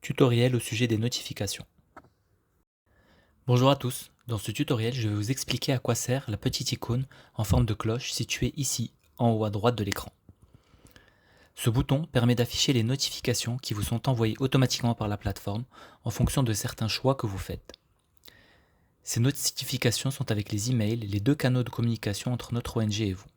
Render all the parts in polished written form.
Tutoriel au sujet des notifications. Bonjour à tous, dans ce tutoriel je vais vous expliquer à quoi sert la petite icône en forme de cloche située ici, en haut à droite de l'écran. Ce bouton permet d'afficher les notifications qui vous sont envoyées automatiquement par la plateforme en fonction de certains choix que vous faites. Ces notifications sont avec les emails, les deux canaux de communication entre notre ONG et vous.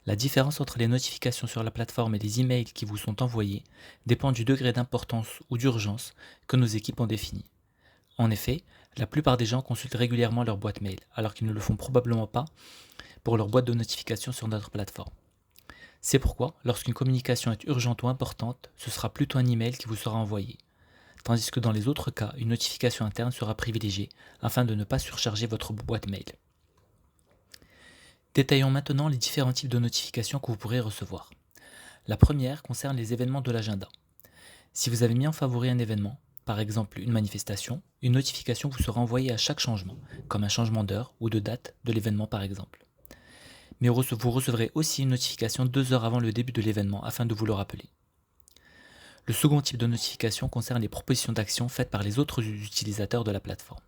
La différence entre les notifications sur la plateforme et les emails qui vous sont envoyés dépend du degré d'importance ou d'urgence que nos équipes ont défini. En effet, la plupart des gens consultent régulièrement leur boîte mail, alors qu'ils ne le font probablement pas pour leur boîte de notifications sur notre plateforme. C'est pourquoi, lorsqu'une communication est urgente ou importante, ce sera plutôt un email qui vous sera envoyé, tandis que dans les autres cas, une notification interne sera privilégiée afin de ne pas surcharger votre boîte mail. Détaillons maintenant les différents types de notifications que vous pourrez recevoir. La première concerne les événements de l'agenda. Si vous avez mis en favori un événement, par exemple une manifestation, une notification vous sera envoyée à chaque changement, comme un changement d'heure ou de date de l'événement par exemple. Mais vous recevrez aussi une notification 2 heures avant le début de l'événement afin de vous le rappeler. Le second type de notification concerne les propositions d'action faites par les autres utilisateurs de la plateforme.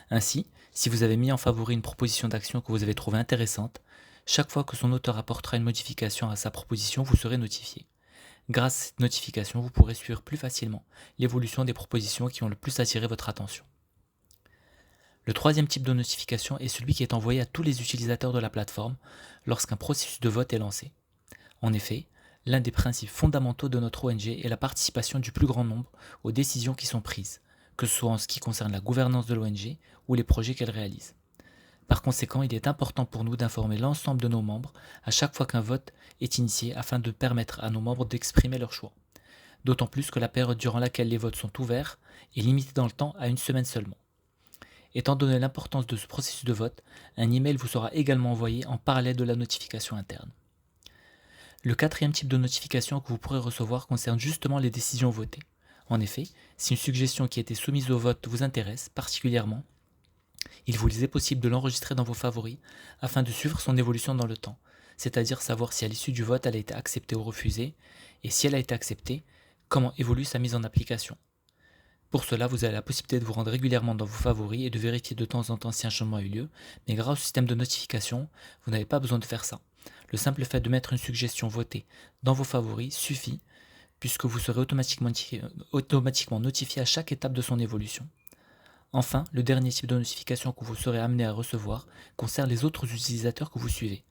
Ainsi, si vous avez mis en favori une proposition d'action que vous avez trouvée intéressante, chaque fois que son auteur apportera une modification à sa proposition, vous serez notifié. Grâce à cette notification, vous pourrez suivre plus facilement l'évolution des propositions qui ont le plus attiré votre attention. Le troisième type de notification est celui qui est envoyé à tous les utilisateurs de la plateforme lorsqu'un processus de vote est lancé. En effet, l'un des principes fondamentaux de notre ONG est la participation du plus grand nombre aux décisions qui sont prises, que ce soit en ce qui concerne la gouvernance de l'ONG ou les projets qu'elle réalise. Par conséquent, il est important pour nous d'informer l'ensemble de nos membres à chaque fois qu'un vote est initié afin de permettre à nos membres d'exprimer leur choix. D'autant plus que la période durant laquelle les votes sont ouverts est limitée dans le temps à une semaine seulement. Étant donné l'importance de ce processus de vote, un email vous sera également envoyé en parallèle de la notification interne. Le quatrième type de notification que vous pourrez recevoir concerne justement les décisions votées. En effet, si une suggestion qui a été soumise au vote vous intéresse particulièrement, il vous est possible de l'enregistrer dans vos favoris afin de suivre son évolution dans le temps, c'est-à-dire savoir si à l'issue du vote elle a été acceptée ou refusée, et si elle a été acceptée, comment évolue sa mise en application. Pour cela, vous avez la possibilité de vous rendre régulièrement dans vos favoris et de vérifier de temps en temps si un changement a eu lieu, mais grâce au système de notification, vous n'avez pas besoin de faire ça. Le simple fait de mettre une suggestion votée dans vos favoris suffit, puisque vous serez automatiquement notifié à chaque étape de son évolution. Enfin, le dernier type de notification que vous serez amené à recevoir concerne les autres utilisateurs que vous suivez.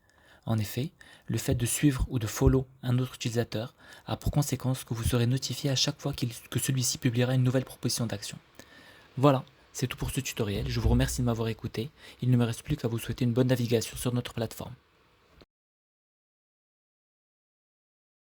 En effet, le fait de suivre ou de follow un autre utilisateur a pour conséquence que vous serez notifié à chaque fois que celui-ci publiera une nouvelle proposition d'action. Voilà, c'est tout pour ce tutoriel, je vous remercie de m'avoir écouté, il ne me reste plus qu'à vous souhaiter une bonne navigation sur notre plateforme.